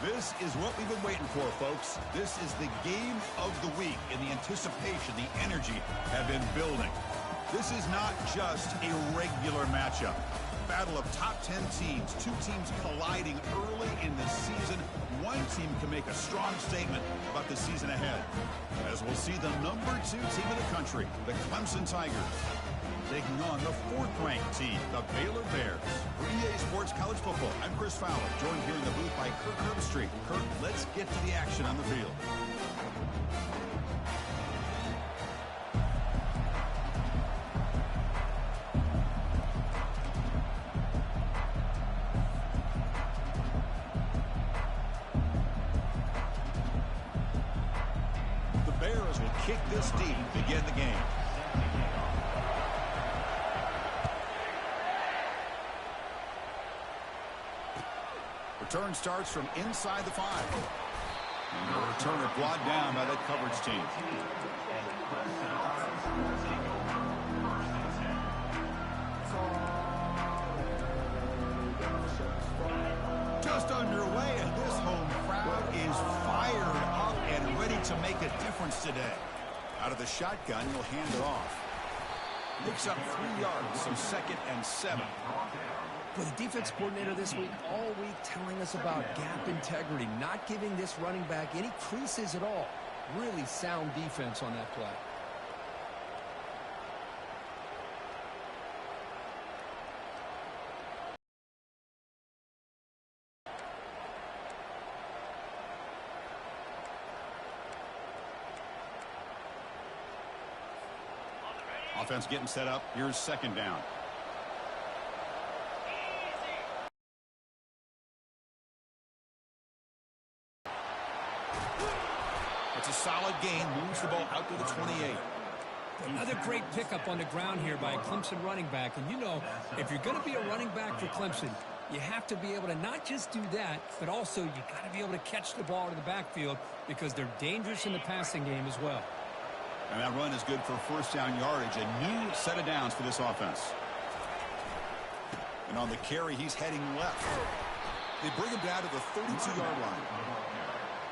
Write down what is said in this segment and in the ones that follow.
This is what we've been waiting for, folks. This is the game of the week, and the anticipation, the energy have been building. This is not just a regular matchup. Battle of top 10 teams, two teams colliding early in the season. One team can make a strong statement about the season ahead. As we'll see the #2 team in the country, the Clemson Tigers, taking on the 4th-ranked team, the Baylor Bears. For EA Sports College Football, I'm Chris Fowler, joined here in the booth by Kirk Herbstreit. Kirk, let's get to the action on the field. The Bears will kick this deep to begin the game. Return starts from inside the 5. And the returner brought down by that coverage team. Just underway, and this home crowd is fired up and ready to make a difference today. Out of the shotgun, he'll hand it off. Picks up 3 yards, so 2nd and 7. For the defense coordinator this week, all week telling us about gap integrity, not giving this running back any creases at all. Really sound defense on that play. Offense getting set up. Here's 2nd down. It's a solid gain, moves the ball out to the 28. Another great pickup on the ground here by a Clemson running back. And you know, if you're going to be a running back for Clemson, you have to be able to not just do that, but also you got to be able to catch the ball to the backfield because they're dangerous in the passing game as well. And that run is good for 1st down yardage, a new set of downs for this offense. And on the carry, he's heading left. They bring him down to the 32-yard line.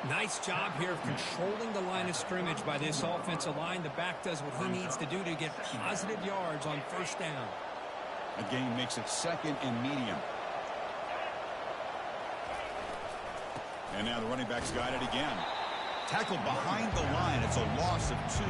Nice job here of controlling the line of scrimmage by this offensive line. The back does what he needs to do to get positive yards on 1st down. A gain makes it 2nd and medium. And now the running back's got it again. Tackled behind the line. It's a loss of 2.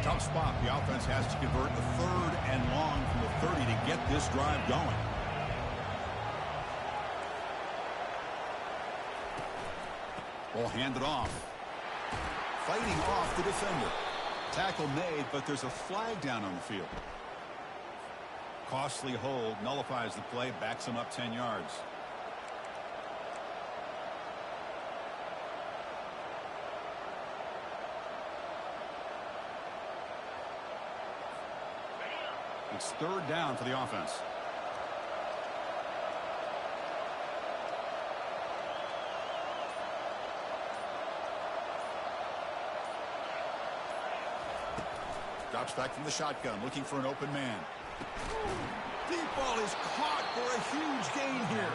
Tough spot. The offense has to convert the 3rd and long from the 30 to get this drive going. Ball handed off. Fighting off the defender. Tackle made, but there's a flag down on the field. Costly hold, nullifies the play, backs him up 10 yards. It's 3rd down for the offense. Drops back from the shotgun, looking for an open man. Deep ball is caught for a huge gain here.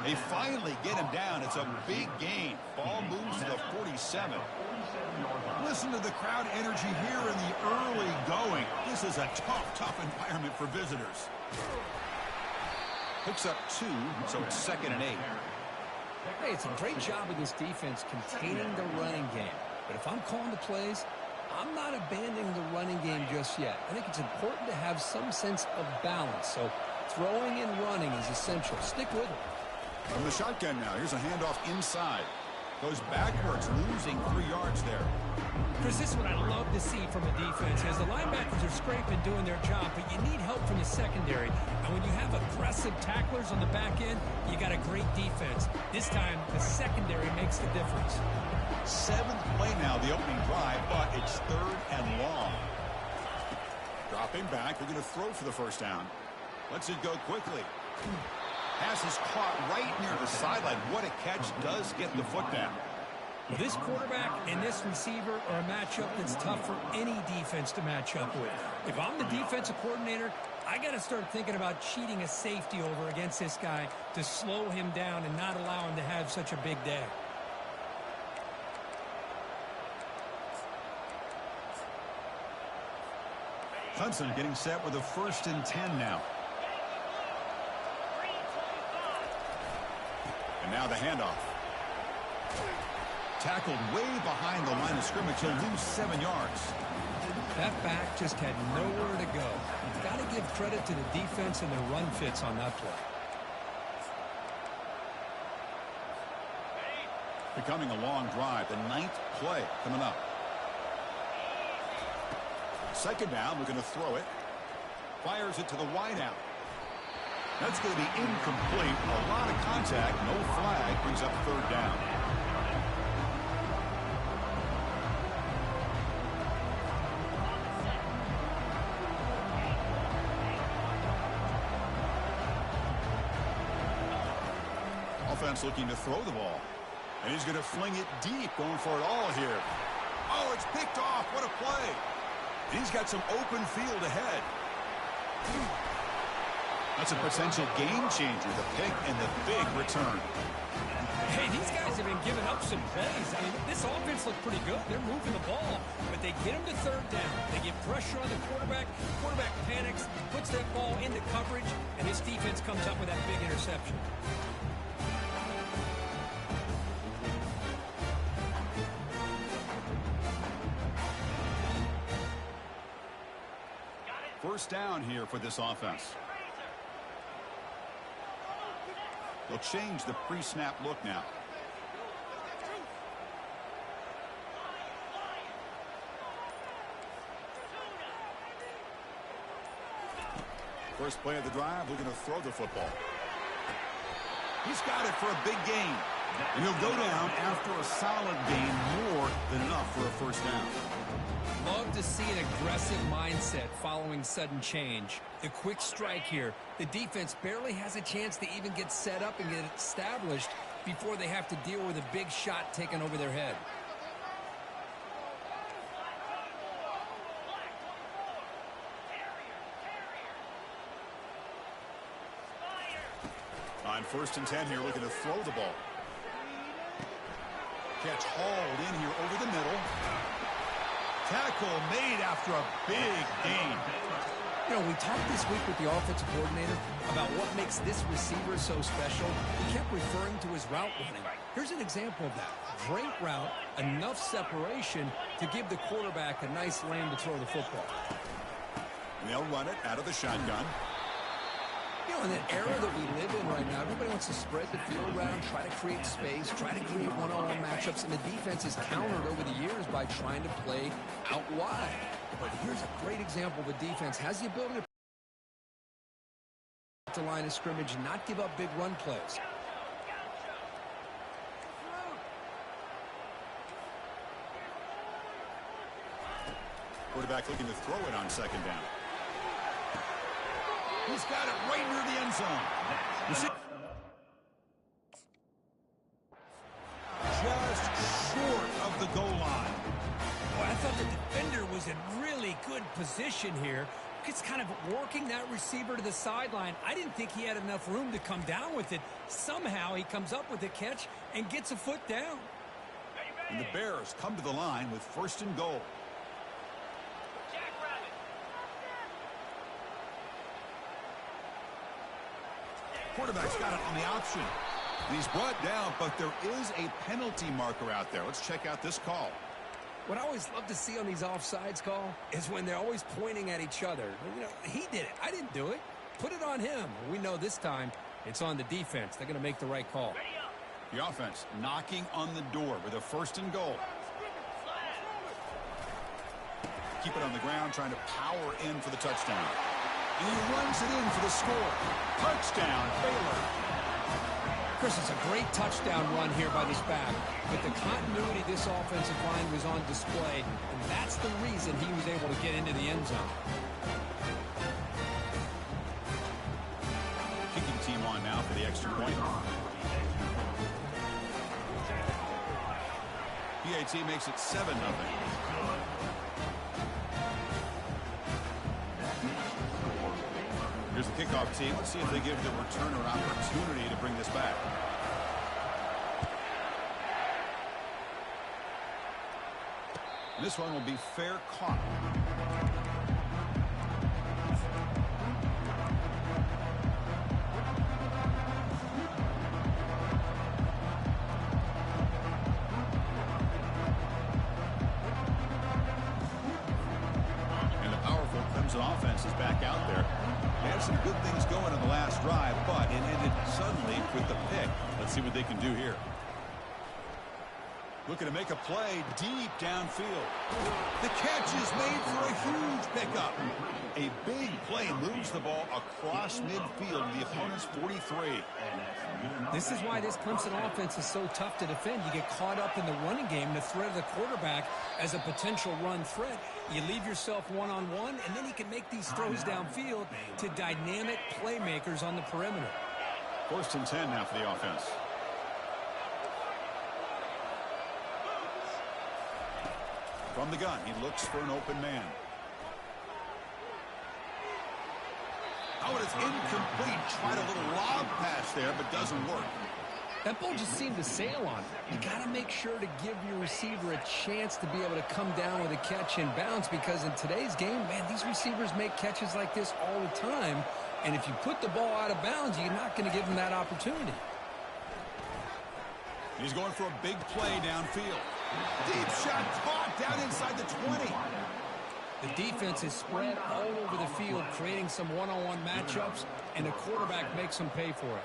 They finally get him down. It's a big gain. Ball moves to the 47. Listen to the crowd energy here in the early going. This is a tough environment for visitors. Picks up 2, so it's 2nd and 8. Hey, it's a great job of this defense containing the running game. But if I'm calling the plays, I'm not abandoning the running game just yet. I think it's important to have some sense of balance. So throwing and running is essential. Stick with it. From the shotgun now, here's a handoff inside. Goes backwards, losing 3 yards there. Chris, this is what I love to see from a defense. As the linebackers are scraping, doing their job, but you need help from the secondary. And when you have aggressive tacklers on the back end, you got a great defense. This time, the secondary makes the difference. Seventh play now, the opening drive, but it's third and long. Dropping back, they're going to throw for the first down. Lets it go quickly. Pass is caught right near the sideline. What a catch, does get the foot down. This quarterback and this receiver are a matchup that's tough for any defense to match up with. If I'm the defensive coordinator, I got to start thinking about cheating a safety over against this guy to slow him down and not allow him to have such a big day. Clemson getting set with a 1st and 10 now. And now the handoff. Tackled way behind the line of scrimmage. He'll lose 7 yards. That back just had nowhere to go. You've got to give credit to the defense and their run fits on that play. Becoming a long drive. The 9th play coming up. Second down, we're going to throw it. Fires it to the wideout. That's going to be incomplete. A lot of contact. No flag. Brings up third down. Offense looking to throw the ball. And he's going to fling it deep, going for it all here. Oh, it's picked off. What a play. He's got some open field ahead. That's a potential game changer, the pick and the big return. Hey, these guys have been giving up some plays. I mean, this offense looked pretty good. They're moving the ball, but they get him to third down. They get pressure on the quarterback. Quarterback panics, puts that ball into coverage, and his defense comes up with that big interception. First down here for this offense. They'll change the pre-snap look now. First play of the drive, we're going to throw the football. He's got it for a big gain. And he'll go down after a solid gain, more than enough for a first down. Love to see an aggressive mindset following sudden change. The quick strike here. The defense barely has a chance to even get set up and get established before they have to deal with a big shot taken over their head. On 1st and 10 here, looking to throw the ball. Catch hauled in here over the middle. Tackle made after a big gain. You know, we talked this week with the offensive coordinator about what makes this receiver so special. He kept referring to his route running. Here's an example of that. Great route, enough separation to give the quarterback a nice lane to throw the football. And they'll run it out of the shotgun. You know, in the era that we live in right now, everybody wants to spread the field around, try to create space, try to create one-on-one matchups, and the defense has countered over the years by trying to play out wide. But here's a great example of a defense has the ability to line of scrimmage and not give up big run plays. Quarterback looking to throw it on second down. He's got it right near the end zone. Just short of the goal line. Well, I thought the defender was in really good position here. It's kind of working that receiver to the sideline. I didn't think he had enough room to come down with it. Somehow he comes up with the catch and gets a foot down. And the Bears come to the line with 1st and goal. Quarterback's got it on the option. And he's brought down, but there is a penalty marker out there. Let's check out this call. What I always love to see on these offsides call is when they're always pointing at each other. You know, he did it. I didn't do it. Put it on him. We know this time it's on the defense. They're going to make the right call. The offense knocking on the door with a 1st and goal. Keep it on the ground, trying to power in for the touchdown. And he runs it in for the score. Touchdown, Baylor. Chris, it's a great touchdown run here by this back. But the continuity this offensive line was on display, and that's the reason he was able to get into the end zone. Kicking team on now for the extra point. PAT makes it 7-0. Here's the kickoff team. Let's see if they give the returner an opportunity to bring this back. This one will be fair caught. And the powerful Clemson offense is back out there. They had some good things going in the last drive, but it ended suddenly with the pick. Let's see what they can do here. Looking to make a play deep downfield. The catch is made for a huge pickup. A big play moves the ball across midfield to the opponent's 43. This is why this Clemson offense is so tough to defend. You get caught up in the running game, the threat of the quarterback as a potential run threat. You leave yourself one-on-one, and then he can make these throws downfield to dynamic playmakers on the perimeter. 1st and 10 now for the offense. From the gun, he looks for an open man. Oh, it is incomplete. Tried a little lob pass there, but doesn't work. That ball just seemed to sail on it. You got to make sure to give your receiver a chance to be able to come down with a catch and bounce, because in today's game, man, these receivers make catches like this all the time. And if you put the ball out of bounds, you're not going to give them that opportunity. He's going for a big play downfield. Deep shot caught down inside the 20. The defense is spread all over the field, creating some one-on-one matchups, and the quarterback makes them pay for it.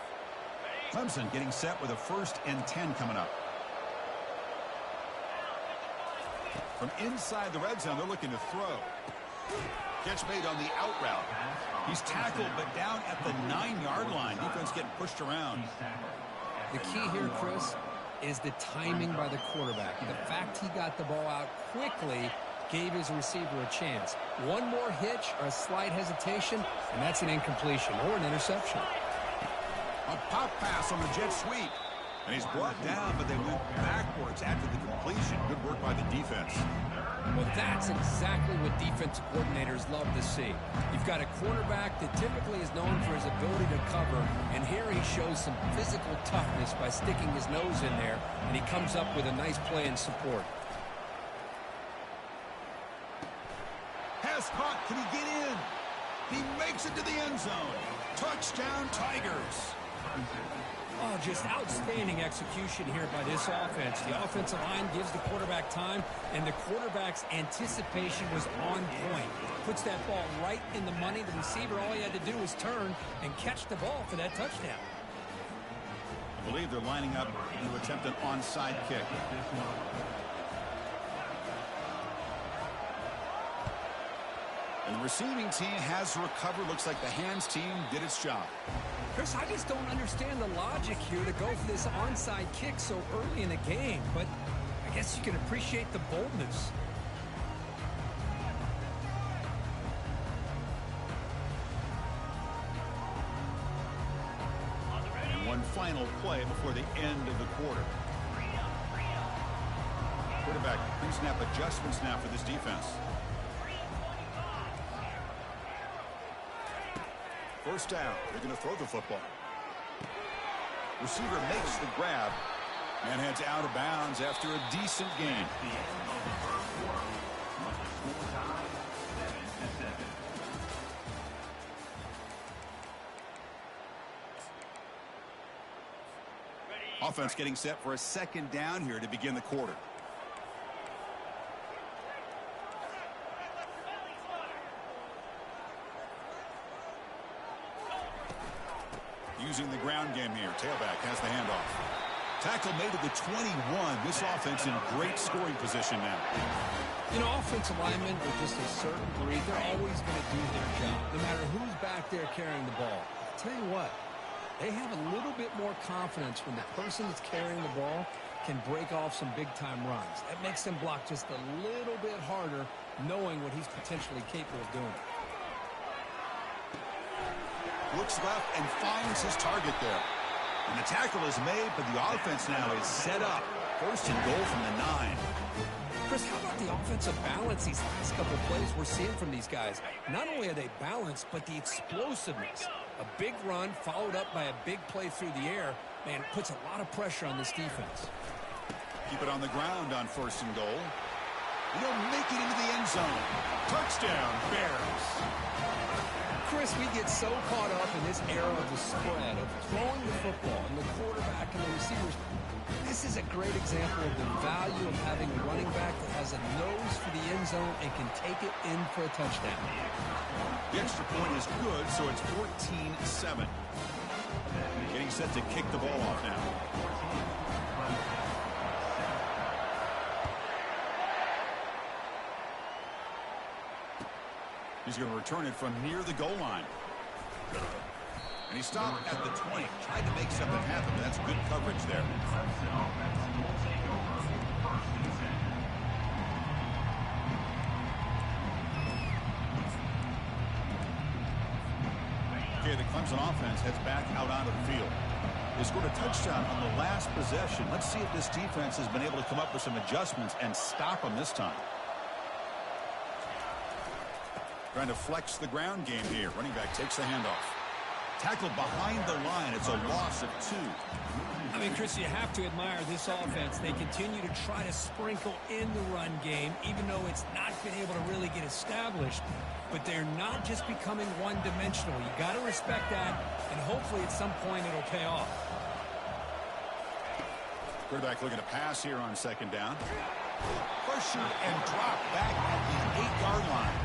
Clemson getting set with a 1st and 10 coming up. From inside the red zone, they're looking to throw. Catch made on the out route. He's tackled, but down at the 9-yard line. Defense getting pushed around. The key here, Chris, is the timing by the quarterback. The fact he got the ball out quickly gave his receiver a chance. One more hitch or a slight hesitation, and that's an incompletion or an interception. A pop pass on the jet sweep. And he's brought down, but they went backwards after the completion. Good work by the defense. Well, that's exactly what defensive coordinators love to see. You've got a quarterback that typically is known for his ability to cover, and here he shows some physical toughness by sticking his nose in there, and he comes up with a nice play in support. Pass caught. Can he get in? He makes it to the end zone. Touchdown, Tigers. Oh, just outstanding execution here by this offense. The offensive line gives the quarterback time, and the quarterback's anticipation was on point. Puts that ball right in the money. The receiver, all he had to do was turn and catch the ball for that touchdown. I believe they're lining up to attempt an onside kick. And the receiving team has recovered. Looks like the hands team did its job. Chris, I just don't understand the logic here to go for this onside kick so early in the game, but I guess you can appreciate the boldness. And one final play before the end of the quarter. Quarterback pre-snap adjustments now for this defense. 1st down. They're going to throw the football. Receiver makes the grab and heads out of bounds after a decent gain. Offense getting set for a 2nd down here to begin the quarter. Using the ground game here. Tailback has the handoff. Tackle made at the 21. This offense in great scoring position now. You know, offensive linemen with just a certain breed, they're always going to do their job, no matter who's back there carrying the ball. I'll tell you what, They have a little bit more confidence when the person that's carrying the ball can break off some big-time runs. That makes them block just a little bit harder, knowing what he's potentially capable of doing. Looks left and finds his target there. And the tackle is made, but the offense now is set up. First and goal from the 9. Chris, how about the offensive balance these last couple of plays we're seeing from these guys? Not only are they balanced, but the explosiveness. A big run followed up by a big play through the air, man, puts a lot of pressure on this defense. Keep it on the ground on first and goal. He'll make it into the end zone. Touchdown, Bears. Chris, we get so caught up in this era of the spread, of throwing the football and the quarterback and the receivers. This is a great example of the value of having a running back that has a nose for the end zone and can take it in for a touchdown. The extra point is good, so it's 14-7. Getting set to kick the ball off now. He's going to return it from near the goal line. And he stopped at the 20. Tried to make something happen, but that's good coverage there. Okay, the Clemson offense heads back out onto the field. They scored a touchdown on the last possession. Let's see if this defense has been able to come up with some adjustments and stop them this time. Trying to flex the ground game here. Running back takes the handoff. Tackled behind the line. It's a loss of 2. I mean, Chris, you have to admire this offense. They continue to try to sprinkle in the run game, even though it's not been able to really get established. But they're not just becoming one-dimensional. You got to respect that, and hopefully at some point it'll pay off. Quarterback looking to pass here on second down. Pressured and dropped back at the 8-yard line.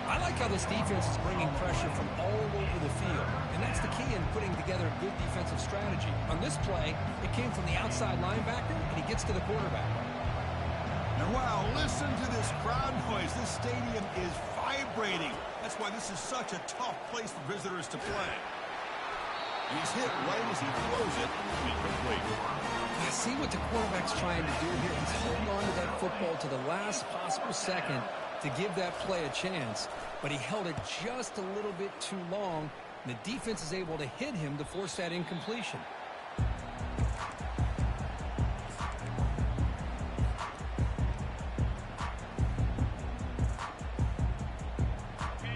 I like how this defense is bringing pressure from all over the field, and that's the key in putting together a good defensive strategy. On this play, it came from the outside linebacker, and he gets to the quarterback. And wow, listen to this crowd noise. This stadium is vibrating. That's why this is such a tough place for visitors to play. And he's hit right as he throws it. Incomplete. I see what the quarterback's trying to do here. He's holding on to that football to the last possible second to give that play a chance, but he held it just a little bit too long, and the defense is able to hit him to force that incompletion.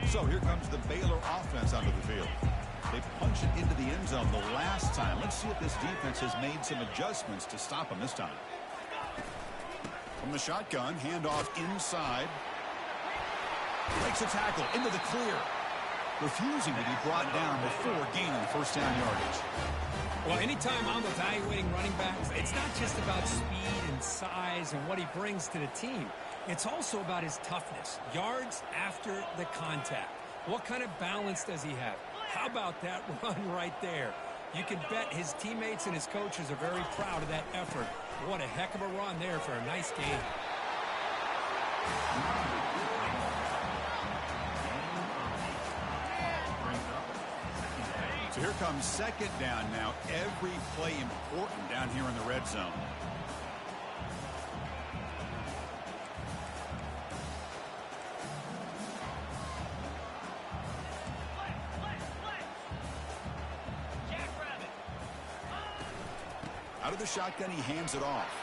So here comes the Baylor offense onto the field. They punch it into the end zone the last time. Let's see if this defense has made some adjustments to stop them this time. From the shotgun, handoff inside. Breaks a tackle into the clear. Refusing to be brought down before gaining first down yardage. Well, anytime I'm evaluating running backs, it's not just about speed and size and what he brings to the team. It's also about his toughness. Yards after the contact. What kind of balance does he have? How about that run right there? You can bet his teammates and his coaches are very proud of that effort. What a heck of a run there for a nice game. So here comes second down now. Every play important down here in the red zone. Out of the shotgun, he hands it off.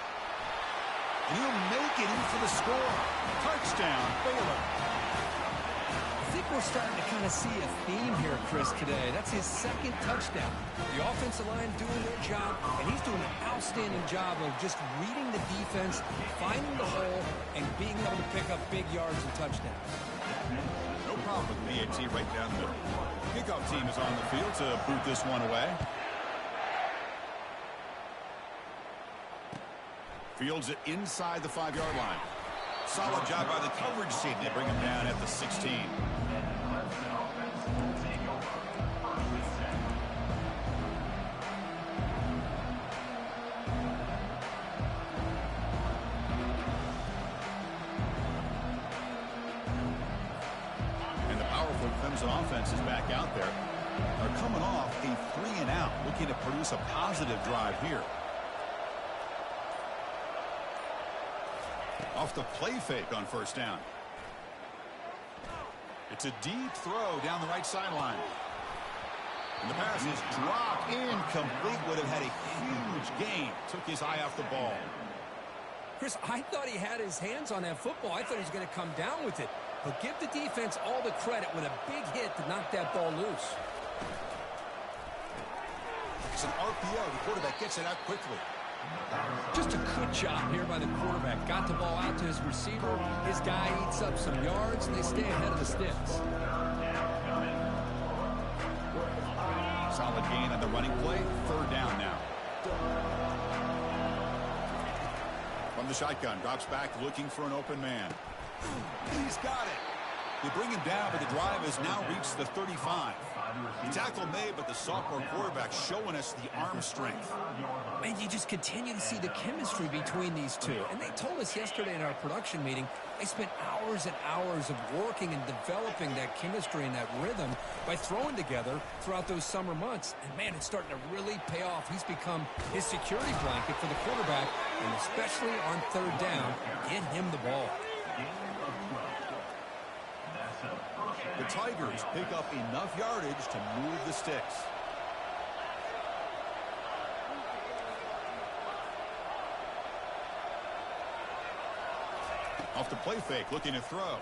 And he'll make it in for the score. Touchdown, Baylor. I think we're starting to kind of see a theme here, Chris, today. That's his second touchdown. The offensive line doing their job, and he's doing an outstanding job of just reading the defense, finding the hole, and being able to pick up big yards and touchdowns. No problem with BAT right down the middle. Kickoff team is on the field to boot this one away. Fields it inside the 5-yard line. Solid job by the coverage team. They bring him down at the 16. And the powerful Clemson offense is back out there. They're coming off a 3-and-out, looking to produce a positive drive here. Off the play fake on first down. It's a deep throw down the right sideline. And the pass is dropped, incomplete. Would have had a huge gain. Took his eye off the ball. Chris, I thought he had his hands on that football. I thought he was going to come down with it. But give the defense all the credit with a big hit to knock that ball loose. It's an RPO. The quarterback gets it out quickly. Just a good job here by the quarterback. Got the ball out to his receiver. His guy eats up some yards, and they stay ahead of the sticks. Solid gain on the running play. Third down now. From the shotgun, drops back looking for an open man. He's got it. They bring him down, but the drive has now reached the 35. The tackle made, but the sophomore quarterback showing us the arm strength. And you just continue to see the chemistry between these two. And they told us yesterday in our production meeting, they spent hours and hours of working and developing that chemistry and that rhythm by throwing together throughout those summer months. And, man, it's starting to really pay off. He's become his security blanket for the quarterback, and especially on third down, get him the ball. The Tigers pick up enough yardage to move the sticks. Off the play fake, looking to throw.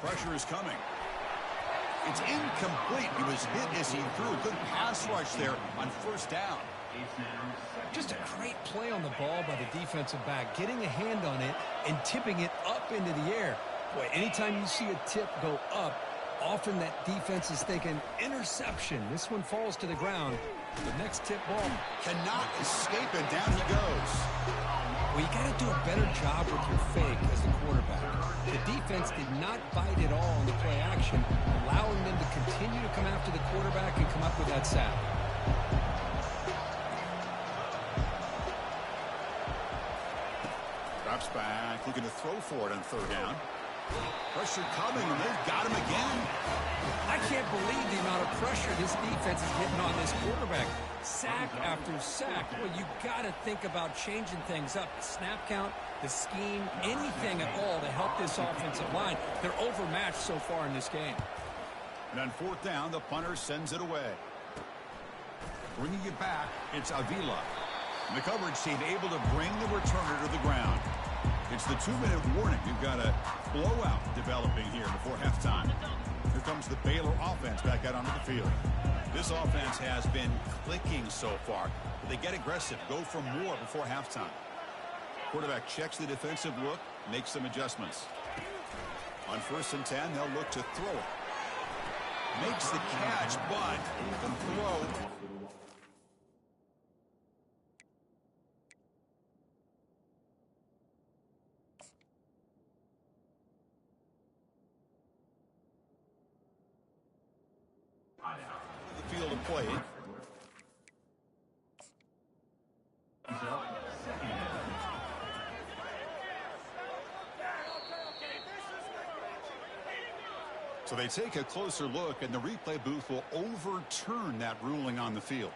Pressure is coming. It's incomplete. He was hit as he threw. Good pass rush there on first down. Just a great play on the ball by the defensive back, getting a hand on it and tipping it up into the air. Boy, anytime you see a tip go up, often that defense is thinking interception. This one falls to the ground. The next tip ball cannot escape, and down he goes. Well, you got to do a better job with your fake as the quarterback. The defense did not bite at all on the play action, allowing them to continue to come after the quarterback and come up with that sack. Drops back, looking to throw for it on third down. Pressure coming, and they've got him again. I can't believe the amount of pressure this defense is getting on this quarterback. Sack after sack. Well, you got to think about changing things up. The snap count, the scheme, anything at all to help this offensive line. They're overmatched so far in this game. And on fourth down, the punter sends it away. Bringing it back, it's Avila. And the coverage team able to bring the returner to the ground. It's the 2-minute warning. We've got a blowout developing here before halftime. Here comes the Baylor offense back out onto the field. This offense has been clicking so far. But they get aggressive, go for more before halftime. Quarterback checks the defensive look, makes some adjustments. On 1st and 10, they'll look to throw it. Makes the catch, but the throw. The field of play. So they take a closer look, and the replay booth will overturn that ruling on the field.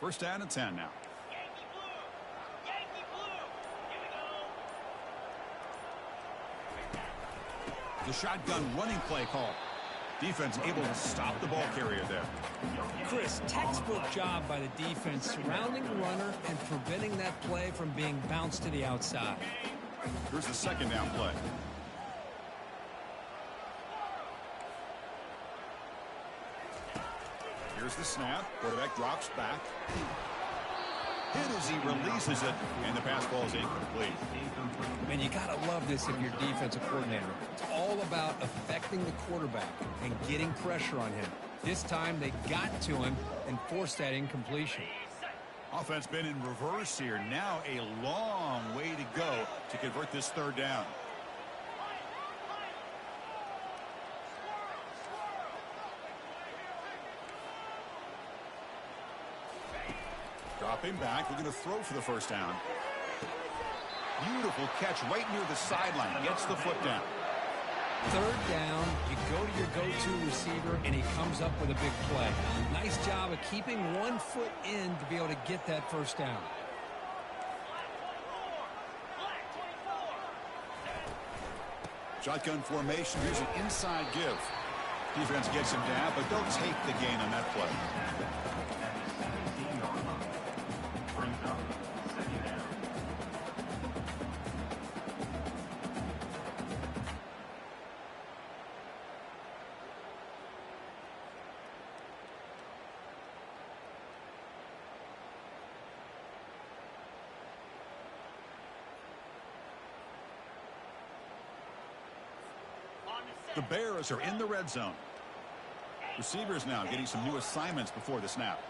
First down and 10 now. The shotgun running play call. Defense able to stop the ball carrier there. Chris, textbook job by the defense surrounding the runner and preventing that play from being bounced to the outside. Here's the second down play. Here's the snap. Quarterback drops back. Hit as he releases it, and the pass ball is incomplete. Man, you got to love this if you're defensive coordinator. It's all about affecting the quarterback and getting pressure on him. This time they got to him and forced that incompletion. Offense been in reverse here. Now a long way to go to convert this third down. Dropping back, we're going to throw for the first down. Beautiful catch right near the sideline. Gets the foot down. Third down, you go to your go-to receiver, and he comes up with a big play. Nice job of keeping 1 foot in to be able to get that first down. Shotgun formation. Here's an inside give. Defense gets him down, but they'll take the gain on that play. The Bears are in the red zone. Receivers now getting some new assignments before the snap.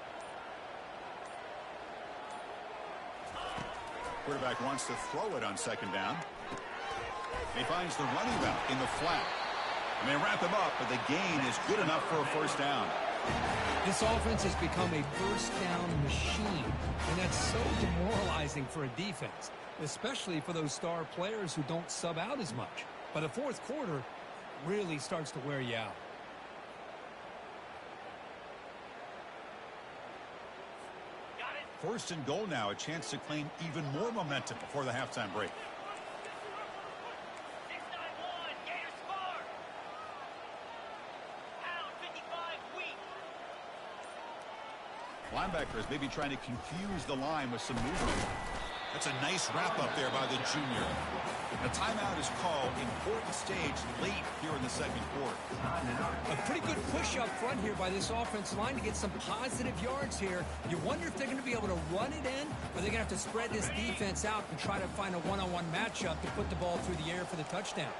Quarterback wants to throw it on second down. He finds the running back in the flat. And they wrap him up, but the gain is good enough for a first down. This offense has become a first down machine, and that's so demoralizing for a defense, especially for those star players who don't sub out as much. By the fourth quarter, really starts to wear you out. First and goal now, a chance to claim even more momentum before the halftime break. Linebackers maybe trying to confuse the line with some movement. That's a nice wrap up there by the junior. A timeout is called. Important stage late here in the second quarter. A pretty good push up front here by this offensive line to get some positive yards here. You wonder if they're going to be able to run it in, or they're going to have to spread this defense out and try to find a one-on-one matchup to put the ball through the air for the touchdown.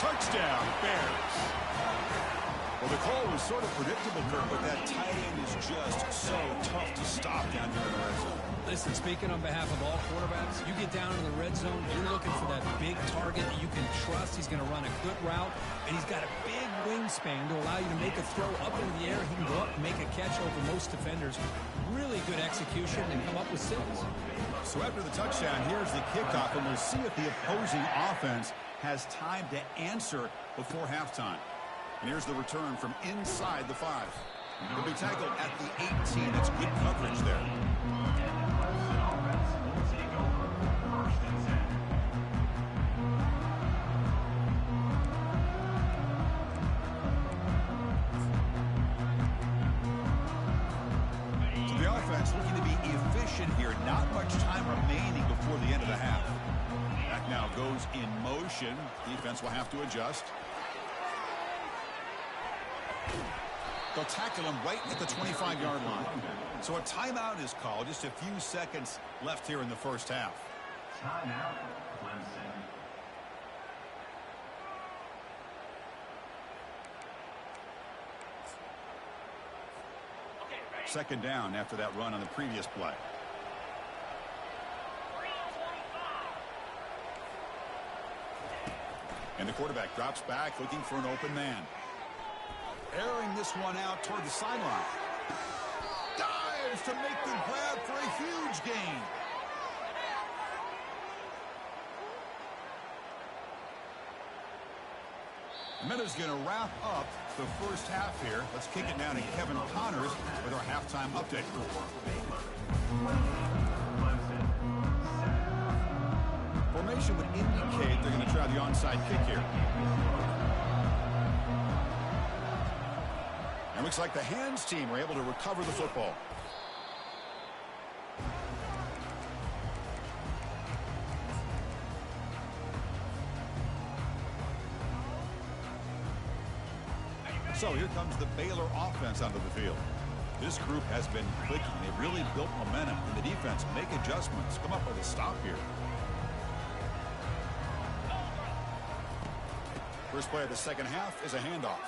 Touchdown, Bears. Well, the call was sort of predictable, Kirk, but that tight end is just so tough to stop down here in the red zone. Listen, speaking on behalf of all quarterbacks, you get down in the red zone, you're looking for that big target that you can trust. He's going to run a good route, and he's got a big wingspan to allow you to make a throw up into the air. He can go up and make a catch over most defenders. Really good execution and come up with six. So after the touchdown, here's the kickoff, and we'll see if the opposing offense has time to answer before halftime. And here's the return from inside the 5. He'll be tackled at the 18. That's good coverage there. So the offense looking to be efficient here. Not much time remaining before the end of the half. Back now goes in motion. Defense will have to adjust. They'll tackle him right at the 25-yard line. So a timeout is called. Just a few seconds left here in the first half. Timeout, Clemson. Second down after that run on the previous play. And the quarterback drops back looking for an open man. Airing this one out toward the sideline. Dives to make the grab for a huge gain. Minuta's going to wrap up the first half here. Let's kick it down to Kevin Connors with our halftime update. Formation would indicate they're going to try the onside kick here. And looks like the hands team were able to recover the football. So here comes the Baylor offense onto the field. This group has been clicking. They've really built momentum, and the defense make adjustments. Come up with a stop here. First play of the second half is a handoff.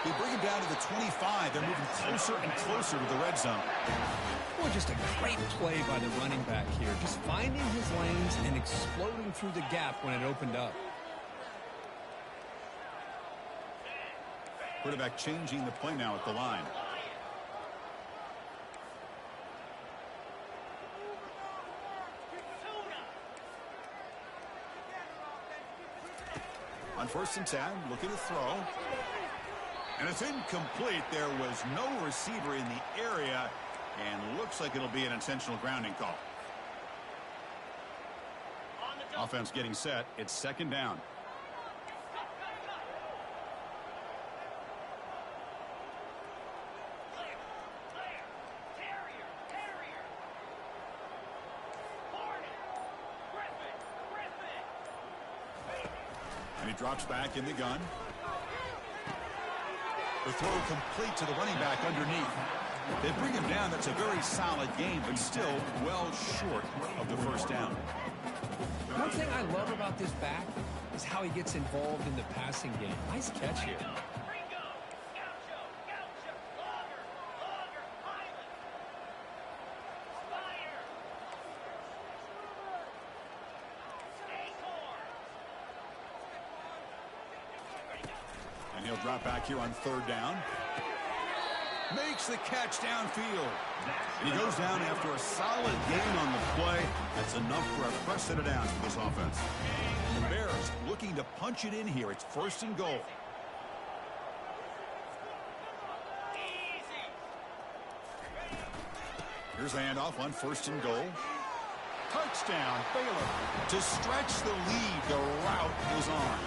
They bring him down to the 25. They're moving closer and closer to the red zone. Well, just a great play by the running back here. Just finding his lanes and exploding through the gap when it opened up. Quarterback changing the play now at the line. On 1st and 10, looking to throw. And it's incomplete. There was no receiver in the area, and looks like it'll be an intentional grounding call. Offense getting set. It's 2nd down. And he drops back in the gun. The throw complete to the running back underneath. They bring him down. That's a very solid game, but still well short of the 1st down. One thing I love about this back is how he gets involved in the passing game. Nice catch here. And he'll drop back here on 3rd down. Makes the catch downfield. And he goes down after a solid gain on the play. That's enough for a fresh set of downs for this offense. The Bears looking to punch it in here. It's 1st and goal. Here's a handoff on 1st and goal. Touchdown, Baylor. To stretch the lead, the route is on.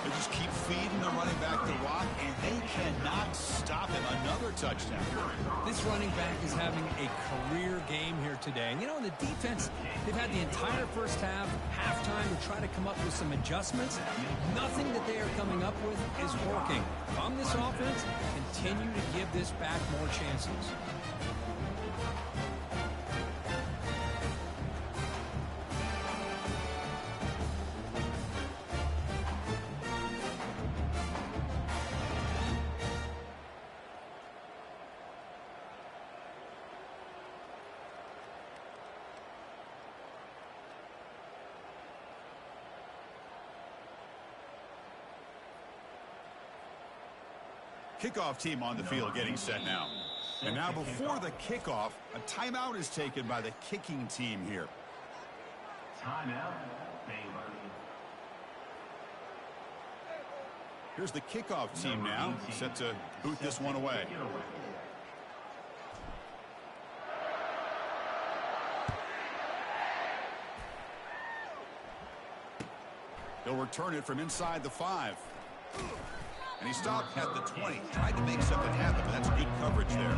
They just keep feeding the running back the rock, and they cannot stop him. Another touchdown. This running back is having a career game here today. And, you know, in the defense, they've had the entire first half, halftime, to try to come up with some adjustments. Nothing that they are coming up with is working. On this offense, continue to give this back more chances. Kickoff team on the field getting set now. And now before the kickoff, a timeout is taken by the kicking team here. Timeout, Baylor. Here's the kickoff team now, set to boot this one away. They'll return it from inside the 5. And he stopped at the 20. Tried to make something happen, but that's good coverage there.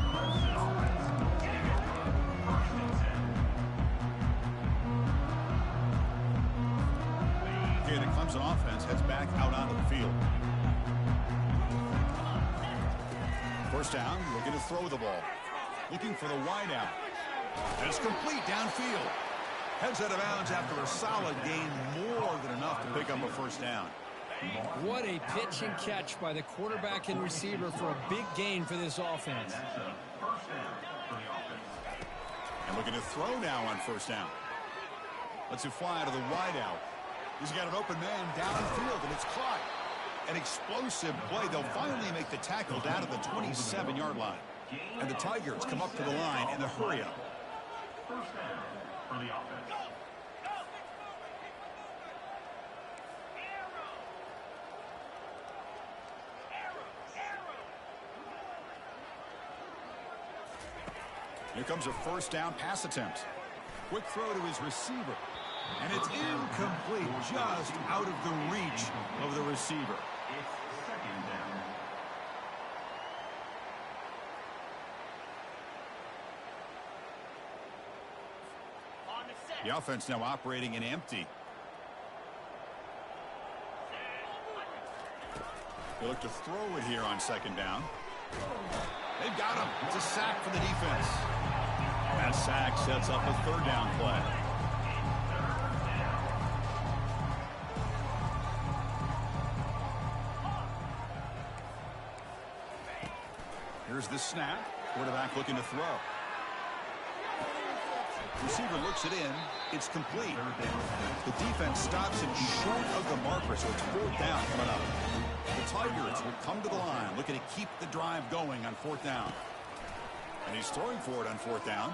Okay, the Clemson offense heads back out onto the field. 1st down, looking to throw the ball. Looking for the wideout. And it's complete downfield. Heads out of bounds after a solid gain, more than enough to pick up a 1st down. What a pitch and catch by the quarterback and receiver for a big gain for this offense. And looking to throw now on 1st down. Lets it fly out of the wideout. He's got an open man downfield, and it's caught. An explosive play. They'll finally make the tackle down at the 27-yard line. And the Tigers come up to the line in a hurry-up. 1st down for the offense. Here comes a 1st down pass attempt. Quick throw to his receiver. And it's incomplete, just out of the reach of the receiver. It's 2nd down. The offense now operating in empty. They look to throw it here on 2nd down. They've got him. It's a sack for the defense. That sack sets up a 3rd down play. Here's the snap. Quarterback looking to throw. Receiver looks it in. It's complete. The defense stops him short of the marker, so it's 4th down coming up. The Tigers will come to the line, looking to keep the drive going on 4th down. And he's throwing for it on 4th down.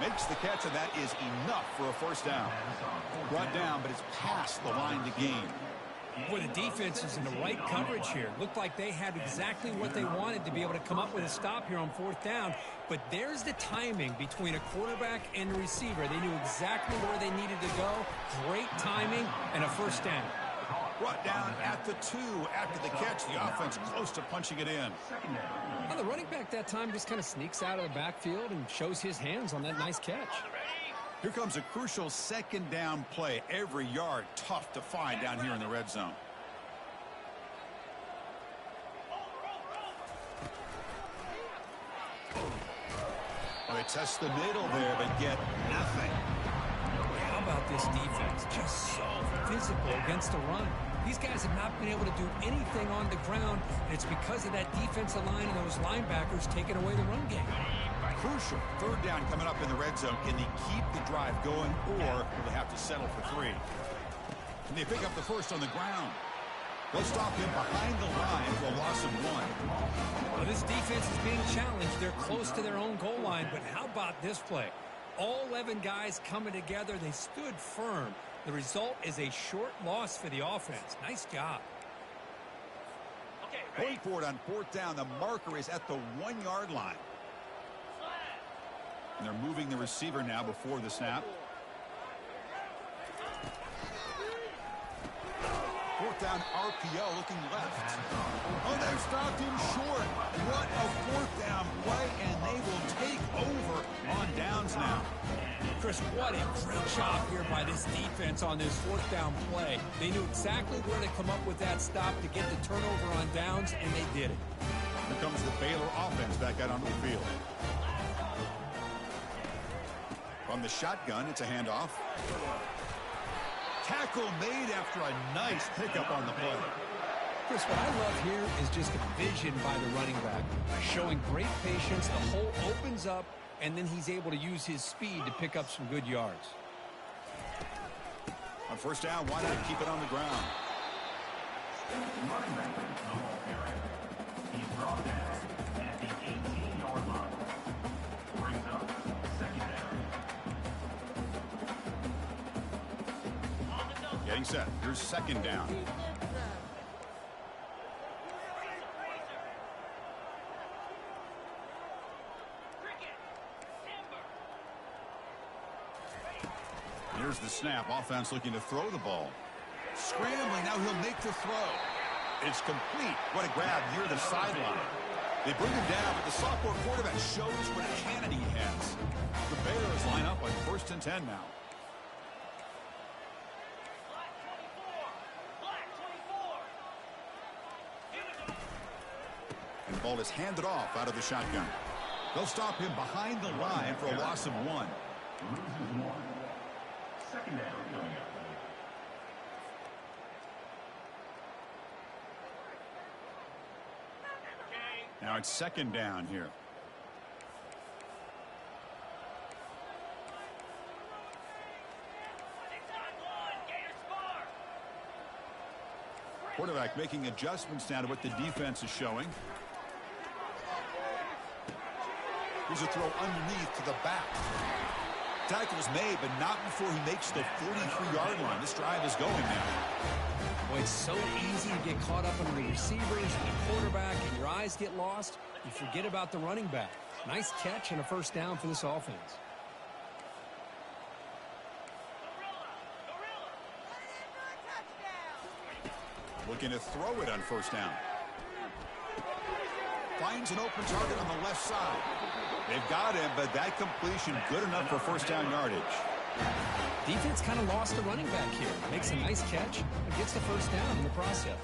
Makes the catch, and that is enough for a 1st down. Brought down, but it's past the line to gain. Boy, the defense is in the right coverage here. Looked like they had exactly what they wanted to be able to come up with a stop here on 4th down. But there's the timing between a quarterback and a receiver. They knew exactly where they needed to go. Great timing and a 1st down. Brought down at the 2 after the catch. The offense close to punching it in. Well, the running back that time just kind of sneaks out of the backfield and shows his hands on that nice catch. Here comes a crucial 2nd down play. Every yard tough to find down here in the red zone. Well, they test the middle there, but get nothing. How about this defense? Just so physical against the run. These guys have not been able to do anything on the ground, and it's because of that defensive line and those linebackers taking away the run game. Crucial 3rd down coming up in the red zone. Can they keep the drive going, or will they have to settle for 3? Can they pick up the 1st on the ground? They'll stop him behind the line for a loss of 1. Well, this defense is being challenged. They're close to their own goal line, but how about this play? All 11 guys coming together. They stood firm. The result is a short loss for the offense. Nice job. Going for it on 4th down. The marker is at the 1-yard line. And they're moving the receiver now before the snap. 4th down RPO looking left. Oh, they've stopped him short. What a 4th down play, and they will take over on downs now. Chris, what a great job here by this defense on this 4th down play. They knew exactly where to come up with that stop to get the turnover on downs, and they did it. Here comes the Baylor offense back out onto the field. From the shotgun, it's a handoff. Tackle made after a nice pickup on the play. Chris, what I love here is just the vision by the running back. Showing great patience, the hole opens up, and then he's able to use his speed to pick up some good yards. On 1st down, why not keep it on the ground? He's brought down at the 18-yard line. Brings up 2nd down. Getting set. Here's 2nd down. Here's the snap. Offense looking to throw the ball. Scrambling. Now he'll make the throw. It's complete. What a grab near the sideline. They bring him down, but the sophomore quarterback shows what cannon he has. The Bears line up on 1st and 10 now. And the ball is handed off out of the shotgun. They'll stop him behind the line for a loss of 1. Loses 1. 2nd down coming up. Now it's 2nd down here. Quarterback making adjustments now to what the defense is showing. Here's a throw underneath to the back. Tackle's made, but not before he makes the 43-yard line. This drive is going now. Boy, it's so easy to get caught up on the receivers and the quarterback, and your eyes get lost. You forget about the running back. Nice catch and a 1st down for this offense. Looking to throw it on 1st down. Finds an open target on the left side. They've got him, but that completion good enough for 1st down yardage. Defense kind of lost the running back here. Makes a nice catch and gets the 1st down in the process.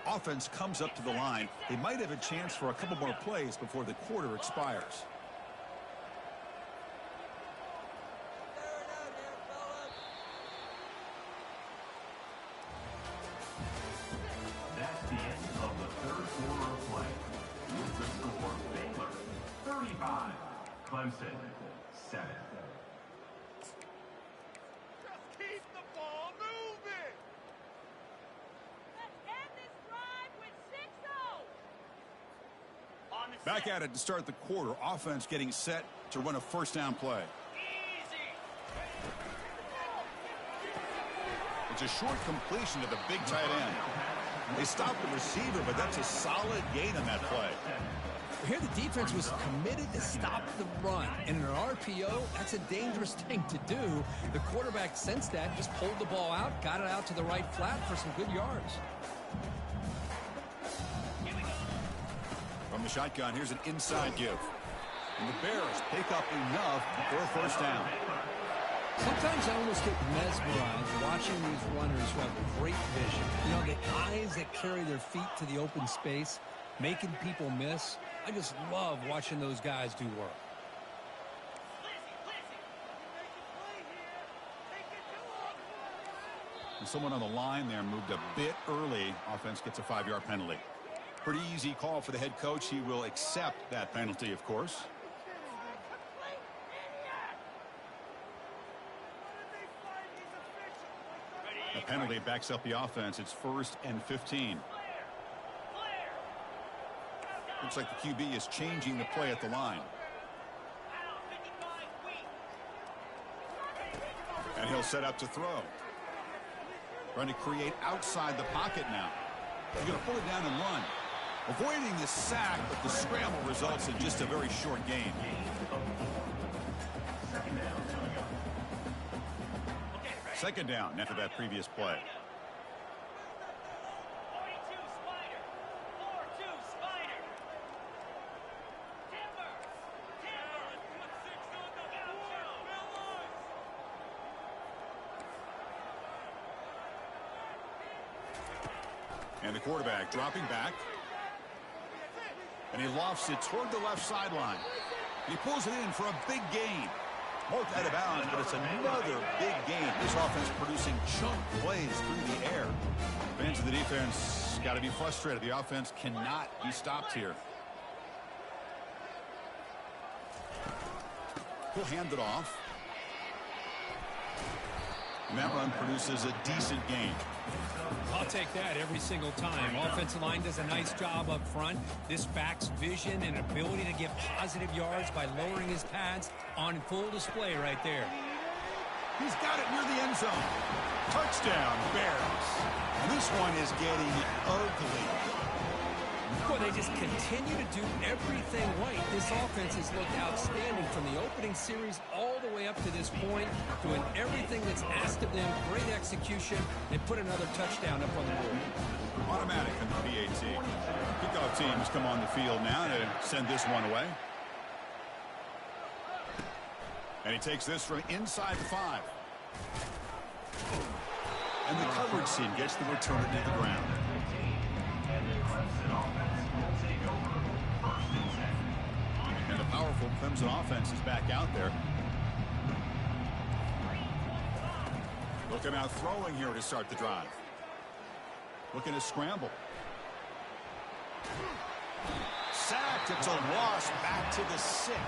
Offense comes up to the line. They might have a chance for a couple more plays before the quarter expires. That's the end of the 3rd quarter of play. With the Clemson, 7. Just keep the ball moving. Let's end this drive with 6-0. On the Back set. at it to start the quarter. Offense getting set to run a first down play. Easy. It's a short completion to the big tight end. They stopped the receiver, but that's a solid gain on that play. Here the defense was committed to stop the run. And in an RPO, that's a dangerous thing to do. The quarterback sensed that, just pulled the ball out, got it out to the right flat for some good yards. From the shotgun, here's an inside give. And the Bears pick up enough for a first down. Sometimes I almost get mesmerized watching these runners who have great vision. You know, the eyes that carry their feet to the open space, making people miss. I just love watching those guys do work. And someone on the line there moved a bit early. Offense gets a 5-yard penalty. Pretty easy call for the head coach. He will accept that penalty, of course. The penalty backs up the offense. It's 1st and 15. Looks like the QB is changing the play at the line. And he'll set up to throw. Trying to create outside the pocket now. He's going to pull it down and run. Avoiding the sack, but the scramble results in just a very short gain. Second down after that previous play. 42 Spider. 4-2 Spider. Timber. Put 6 on the gaucho. And the quarterback dropping back. And he lofts it toward the left sideline. He pulls it in for a big gain. Marked out of bounds, but it's another big gain. This offense producing chunk plays through the air. Fans of the defense got to be frustrated. The offense cannot be stopped here. He'll hand it off. And that run produces a decent gain. I'll take that every single time. Offensive line does a nice job up front. This back's vision and ability to get positive yards by lowering his pads on full display right there. He's got it near the end zone. Touchdown, Bears. And this one is getting ugly. Boy, they just continue to do everything right. This offense has looked outstanding from the opening series all the way up to this point, doing everything that's asked of them. Great execution. They put another touchdown up on the board. Automatic in the PAT. Kickoff teams come on the field now to send this one away. And he takes this from inside the 5. And the coverage team gets the return to the ground. And the powerful Clemson offense is back out there. Looking out throwing here to start the drive. Looking to scramble. Sacked. It's a loss back to the 6.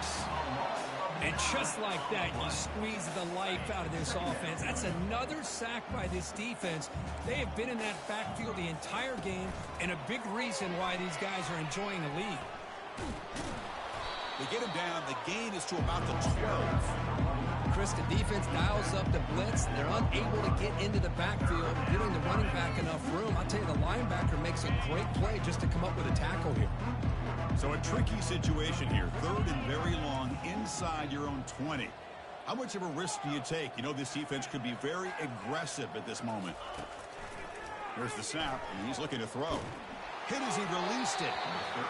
And just like that, you squeeze the life out of this offense. That's another sack by this defense. They have been in that backfield the entire game, and a big reason why these guys are enjoying the lead. They get him down. The gain is to about the 12. Chris, the defense dials up the blitz. They're unable to get into the backfield, giving the running back enough room. I'll tell you, the linebacker makes a great play just to come up with a tackle here. So a tricky situation here. 3rd and very long inside your own 20. How much of a risk do you take? You know this defense could be very aggressive at this moment. There's the snap, and he's looking to throw. Hit as he released it.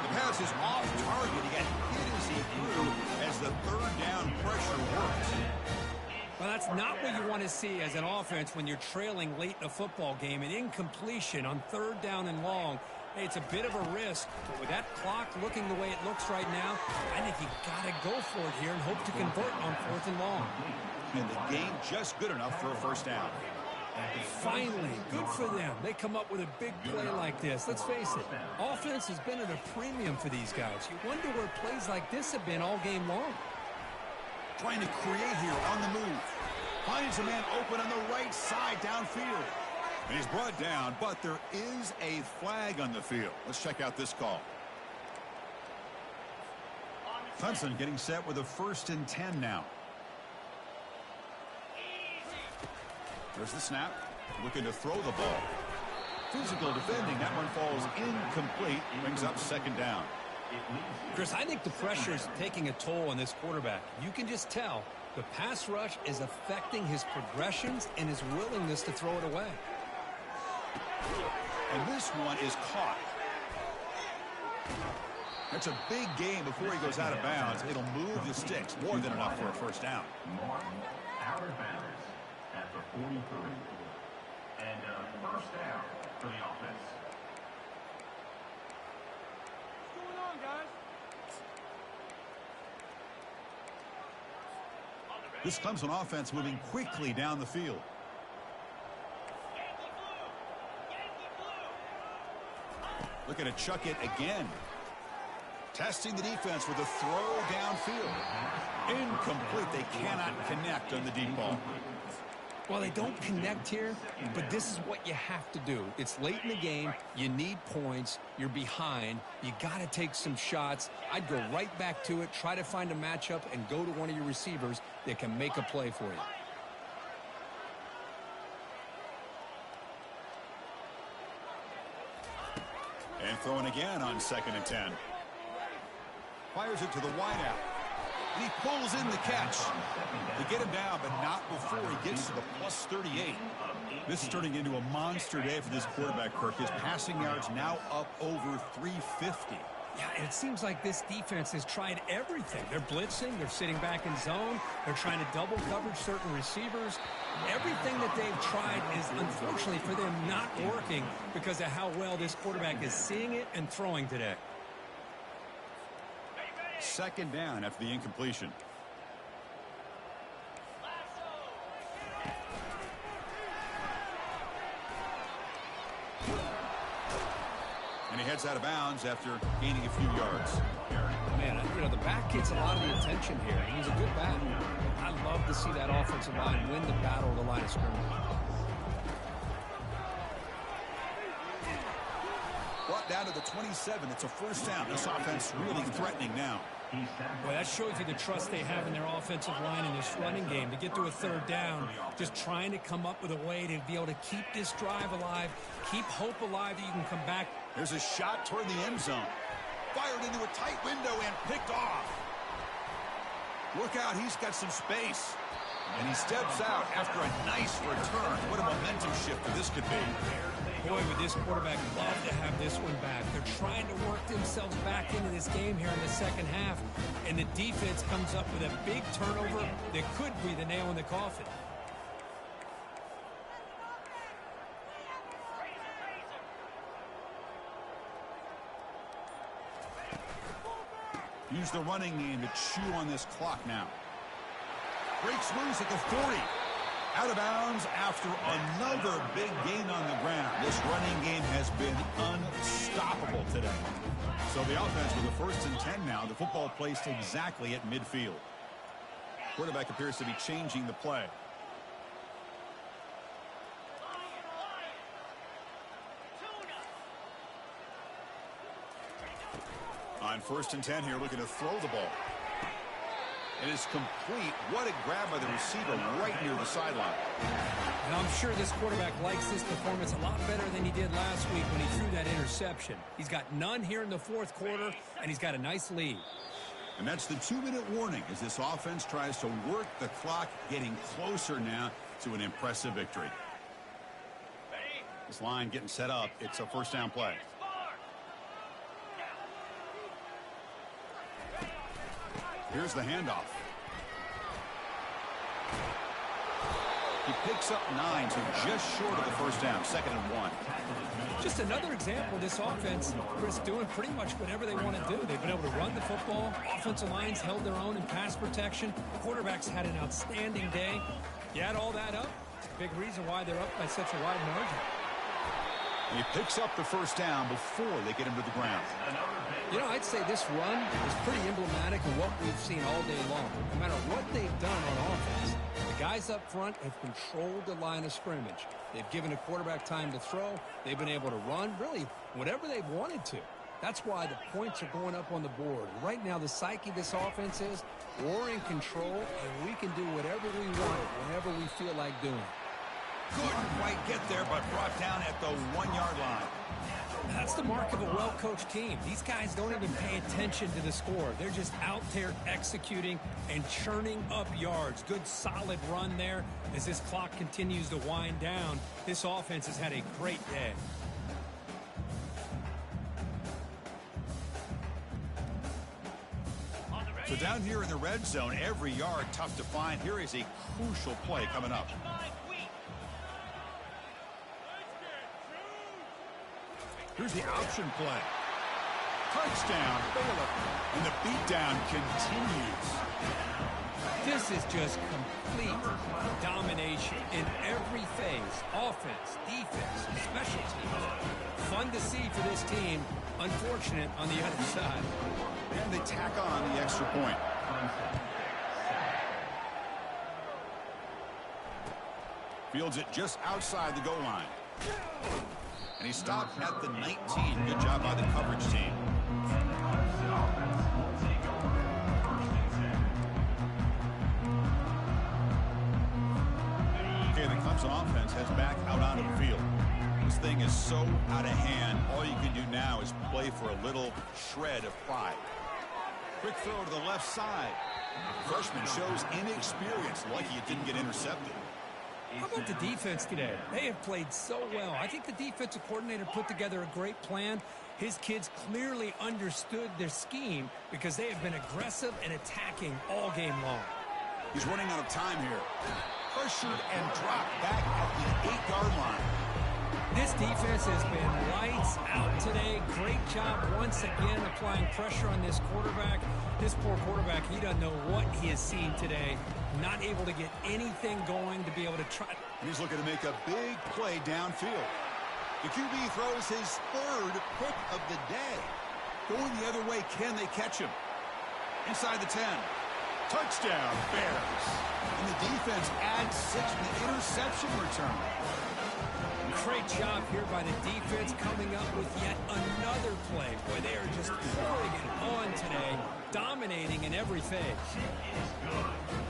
The pass is off target. He got hit as he threw as the 3rd down pressure works. Well, that's not what you want to see as an offense when you're trailing late in a football game. An incompletion on 3rd down and long. Hey, it's a bit of a risk, but with that clock looking the way it looks right now, I think you got to go for it here and hope to convert on 4th and long. And the game just good enough for a first down. Finally, good for them. They come up with a big play like this. Let's face it, offense has been at a premium for these guys. You wonder where plays like this have been all game long. Trying to create here on the move. Finds a man open on the right side downfield. And he's brought down, but there is a flag on the field. Let's check out this call. Clemson getting set with a 1st and 10 now. There's the snap. Looking to throw the ball. Physical defending. That one falls incomplete. Brings up 2nd down. Chris, I think the pressure is taking a toll on this quarterback. You can just tell the pass rush is affecting his progressions and his willingness to throw it away. And this one is caught. That's a big game before he goes out of bounds. It'll move the sticks. More than enough for a 1st down. Martin out of bounds at the 43. And a 1st down for the offense. What's going on, guys? This Clemson offense moving quickly down the field. Yankee blue! Yankee blue! Looking to chuck it again. Testing the defense with a throw downfield. Incomplete. They cannot connect on the deep ball. Well, they don't connect here, but this is what you have to do. It's late in the game. You need points. You're behind. You got to take some shots. I'd go right back to it, try to find a matchup, and go to one of your receivers that can make a play for you. And throwing again on 2nd and 10. Fires it to the wideout. And he pulls in the catch. They get him down, but not before he gets to the plus 38. This is turning into a monster day for this quarterback, Kirk. His passing yards now up over 350. Yeah, and it seems like this defense has tried everything. They're blitzing. They're sitting back in zone. They're trying to double coverage certain receivers. Everything that they've tried is, unfortunately for them, not working because of how well this quarterback is seeing it and throwing today. 2nd down after the incompletion. And he heads out of bounds after gaining a few yards. Man, you know, the back gets a lot of the attention here. He's a good back. I love to see that offensive line win the battle of the line of scrimmage. Brought down to the 27. It's a 1st down. This offense really threatening now. Well, that shows you the trust they have in their offensive line in this running game. To get to a 3rd down, just trying to come up with a way to be able to keep this drive alive, keep hope alive that you can come back. There's a shot toward the end zone. Fired into a tight window and picked off. Look out, he's got some space. And he steps out after a nice return. What a momentum shifter this could be. Boy, would this quarterback love to have this one back. They're trying to work themselves back into this game here in the 2nd half. And the defense comes up with a big turnover that could be the nail in the coffin. Use the running game to chew on this clock now. Breaks loose at the 40. Out of bounds after another big gain on the ground. This running game has been unstoppable today. So the offense with a 1st and 10 now. The football placed exactly at midfield. Quarterback appears to be changing the play. On 1st and 10 here, looking to throw the ball. It is complete. What a grab by the receiver right near the sideline. And I'm sure this quarterback likes this performance a lot better than he did last week when he threw that interception. He's got none here in the 4th quarter, and he's got a nice lead. And that's the 2-minute warning as this offense tries to work the clock, getting closer now to an impressive victory. This line getting set up. It's a 1st down play. Here's the handoff. He picks up 9, so just short of the 1st down, 2nd and 1. Just another example of this offense, Chris, doing pretty much whatever they want to do. They've been able to run the football. Offensive lines held their own in pass protection. Quarterbacks had an outstanding day. You add all that up, it's a big reason why they're up by such a wide margin. He picks up the first down before they get him to the ground. You know, I'd say this run is pretty emblematic of what we've seen all day long. No matter what they've done on offense, the guys up front have controlled the line of scrimmage. They've given the quarterback time to throw. They've been able to run, really, whatever they've wanted to. That's why the points are going up on the board. Right now, the psyche of this offense is we're in control, and we can do whatever we want whenever we feel like doing it. Couldn't quite get there, but brought down at the 1-yard line. That's the mark of a well-coached team. These guys don't even pay attention to the score. They're just out there executing and churning up yards. Good, solid run there. As this clock continues to wind down, this offense has had a great day. So down here in the red zone, every yard tough to find. Here is a crucial play coming up. Here's the option play. Touchdown, Baylor. And the beatdown continues. This is just complete domination in every phase. Offense, defense, special teams. Fun to see for this team. Unfortunate on the other side. And they tack on the extra point. Fields it just outside the goal line. And he stopped at the 19. Good job by the coverage team. Okay, the Clemson offense heads back out onto the field. This thing is so out of hand. All you can do now is play for a little shred of pride. Quick throw to the left side. Freshman shows inexperience. Lucky it didn't get intercepted. How about the defense today? They have played so well. I think the defensive coordinator put together a great plan. His kids clearly understood their scheme because they have been aggressive and attacking all game long. He's running out of time here. Pressured and dropped back at the 8-yard line. This defense has been lights out today. Great job once again applying pressure on this quarterback. This poor quarterback, he doesn't know what he has seen today. Not able to get anything going to be able to try. And he's looking to make a big play downfield. The QB throws his third pick of the day. Going the other way, can they catch him? Inside the 10. Touchdown, Bears. And the defense adds 6 with the interception return. Great job here by the defense coming up with yet another play. Boy, they are just pouring it on today, dominating in every phase.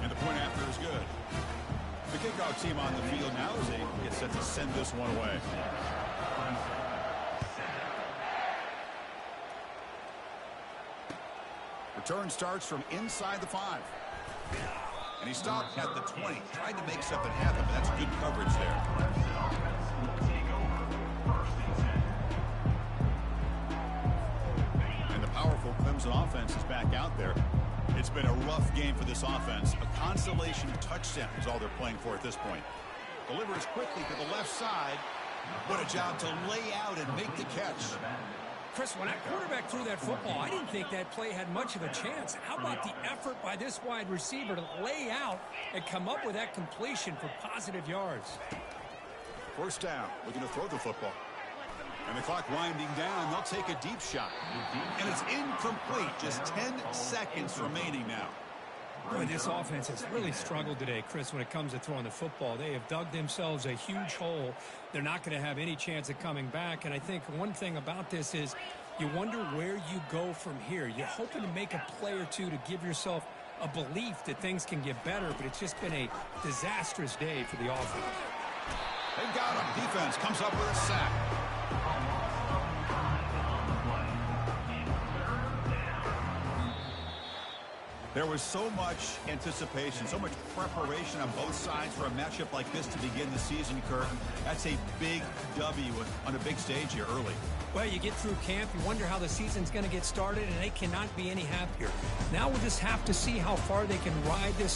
And the point after is good. The kickoff team on the field now as they get set to send this one away. Return starts from inside the 5. And he stopped at the 20. Tried to make something happen, but that's good coverage there. And the powerful Clemson offense is back out there. It's been a rough game for this offense. A consolation touchdown is all they're playing for at this point. Delivers quickly to the left side. What a job to lay out and make the catch. Chris, when that quarterback threw that football, I didn't think that play had much of a chance. How about the effort by this wide receiver to lay out and come up with that completion for positive yards? First down, looking to throw the football. And the clock winding down, they'll take a deep shot. And it's incomplete, just 10 seconds remaining now. Boy, this offense has really struggled today, Chris, when it comes to throwing the football. They have dug themselves a huge hole. They're not going to have any chance of coming back. And I think one thing about this is you wonder where you go from here. You're hoping to make a play or two to give yourself a belief that things can get better, but it's just been a disastrous day for the offense. They've got him. Defense comes up with a sack. There was so much anticipation, so much preparation on both sides for a matchup like this to begin the season, Kurt. That's a big W on a big stage here early. Well, you get through camp, you wonder how the season's going to get started, and they cannot be any happier. Now we'll just have to see how far they can ride this